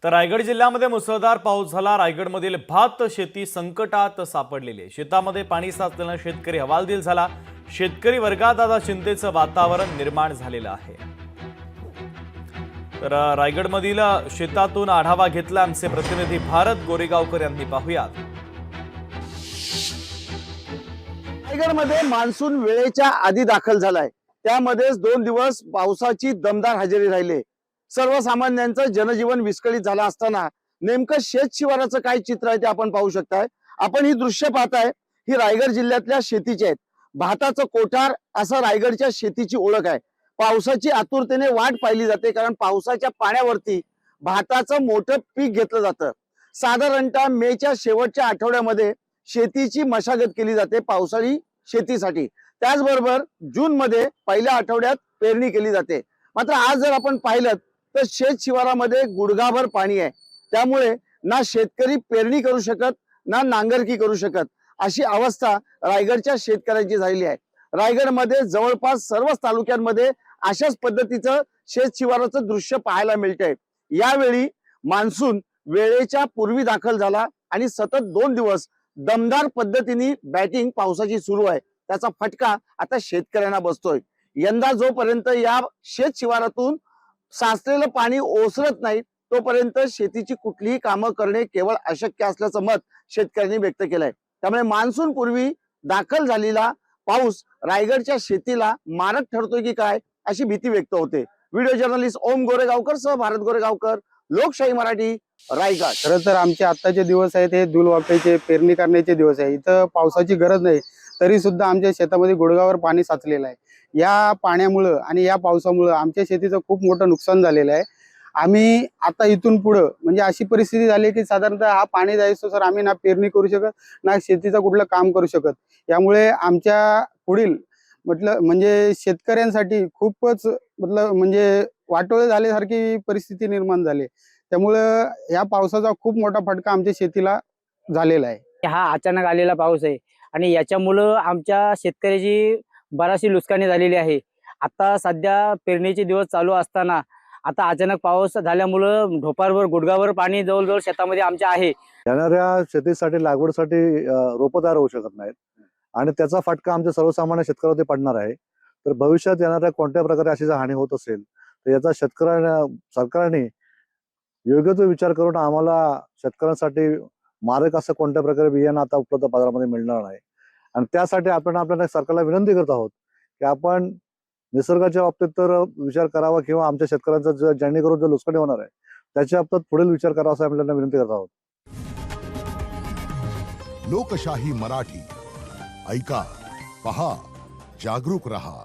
तर रायगड जिल्ह्यामध्ये मुसळधार पाऊस झाला। रायगडमधील भात शेती संकटात सापडलेली आहे। शेतामध्ये पाणी साचल्याने शेतकरी हवालदिल झाला। शेतकरी वर्गात आता चिंतेचं वातावरण निर्माण झालेलं आहे। तर रायगडमधील शेतातून आढावा घेतला आमचे प्रतिनिधी भारत गोरेगावकर यांनी। पाहूयात। रायगडमध्ये मान्सून वेळेच्या आधी दाखल झालाय। त्यामध्येच 2 दिवस पावसाची दमदार हजेरी राहिली। सर्वसामान्यांचं जनजीवन विस्कळीत झालं असताना नेमकं शेत शिवाराचं काय चित्र आहे ते आपण पाहू शकताय। आपण ही दृश्य पाहताय, ही रायगड जिल्ह्यातल्या शेतीची आहेत। भाताचं कोठार असं रायगडच्या शेतीची ओळख आहे। पावसाची आतुरतेने वाट पाहिली जाते, कारण पावसाच्या पाण्यावरती भाताचं मोठं पीक घेतलं जातं। साधारणतः मेच्या शेवटच्या आठवड्यामध्ये शेतीची मशागत केली जाते पावसाळी शेतीसाठी। त्याचबरोबर जून मध्ये पहिल्या आठवड्यात पेरणी केली जाते। मात्र आज जर आपण पाहिलं तर शेत शिवारामध्ये गुडघाभर पाणी आहे। त्यामुळे ना शेतकरी पेरणी करू शकत, ना नांगरकी करू शकत, अशी अवस्था रायगडच्या शेतकऱ्यांची झालेली आहे। रायगडमध्ये जवळपास सर्वच तालुक्यांमध्ये अशाच पद्धतीचं शेत शिवाराचं दृश्य पाहायला मिळतंय। यावेळी मान्सून वेळेच्या पूर्वी दाखल झाला आणि सतत 2 दिवस दमदार पद्धतीने बॅटिंग पावसाची सुरू आहे। त्याचा फटका आता शेतकऱ्यांना बसतोय। यंदा जोपर्यंत या शेत शिवारातून साचलेलं पाणी ओसरत नाही तोपर्यंत शेतीची कुठलीही कामं करणे केवळ अशक्य असल्याचं मत शेतकऱ्यांनी व्यक्त केलंय। त्यामुळे मान्सून पूर्वी दाखल झालेला पाऊस रायगडच्या शेतीला मारक ठरतोय की काय अशी भीती व्यक्त होते। व्हिडिओ जर्नलिस्ट ओम गोरेगावकर सह भारत गोरेगावकर, लोकशाही मराठी, रायगड। खरं तर आमचे आत्ताचे दिवस आहेत हे धूल वाटायचे, पेरणी करण्याचे दिवस आहे। इथं पावसाची गरज नाही तरी सुद्धा आमच्या शेतामध्ये गुडघावर पाणी साचलेलं आहे। या पाण्यामुळं आणि या पावसामुळं आमच्या शेतीचं खूप मोठं नुकसान झालेलं आहे। आम्ही आता इथून पुढं म्हणजे अशी परिस्थिती झाली की साधारणतः हा पाणी जायचं सर आम्ही ना पेरणी करू शकत, ना शेतीचं कुठलं काम करू शकत। यामुळे आमच्या पुढील म्हणजे शेतकऱ्यांसाठी खूपच म्हणजे वाटोळे झाल्यासारखी परिस्थिती निर्माण झाली। त्यामुळं या पावसाचा खूप मोठा फटका आमच्या शेतीला झालेला आहे। हा अचानक आलेला पाऊस आहे आणि याच्यामुळं आमच्या शेतकऱ्याची बराचशी नुकसानी झालेली आहे। आता सध्या पेरणीचे दिवस चालू असताना आता अचानक पाऊस झाल्यामुळं ढोपारवर गुडघावर पाणी जवळजवळ शेतामध्ये आमच्या आहे। येणाऱ्या शेतीसाठी लागवडीसाठी रोपं तयार होऊ शकत नाहीत आणि त्याचा फटका आमच्या सर्वसामान्य शेतकऱ्यावरती पडणार आहे। तर भविष्यात येणाऱ्या कोणत्या प्रकारे अशी जर हानी होत असेल तर याचा सरकारने योग्य तो विचार करून आम्हाला शेतकऱ्यांसाठी मारक असं कोणत्या प्रकारे बियाणं आता उपलब्ध बाजारामध्ये मिळणार नाही। आणि त्यासाठी आपण आपल्याला सरकारला विनंती करत आहोत की आपण निसर्गाच्या बाबतीत तर विचार करावा किंवा आमच्या शेतकऱ्यांचा जेणेकरून जो नुकसानी होणार आहे त्याच्या बाबतीत पुढील विचार करावा असं आपल्याला विनंती करत आहोत। लोकशाही मराठी ऐका, पहा, जागरूक रहा।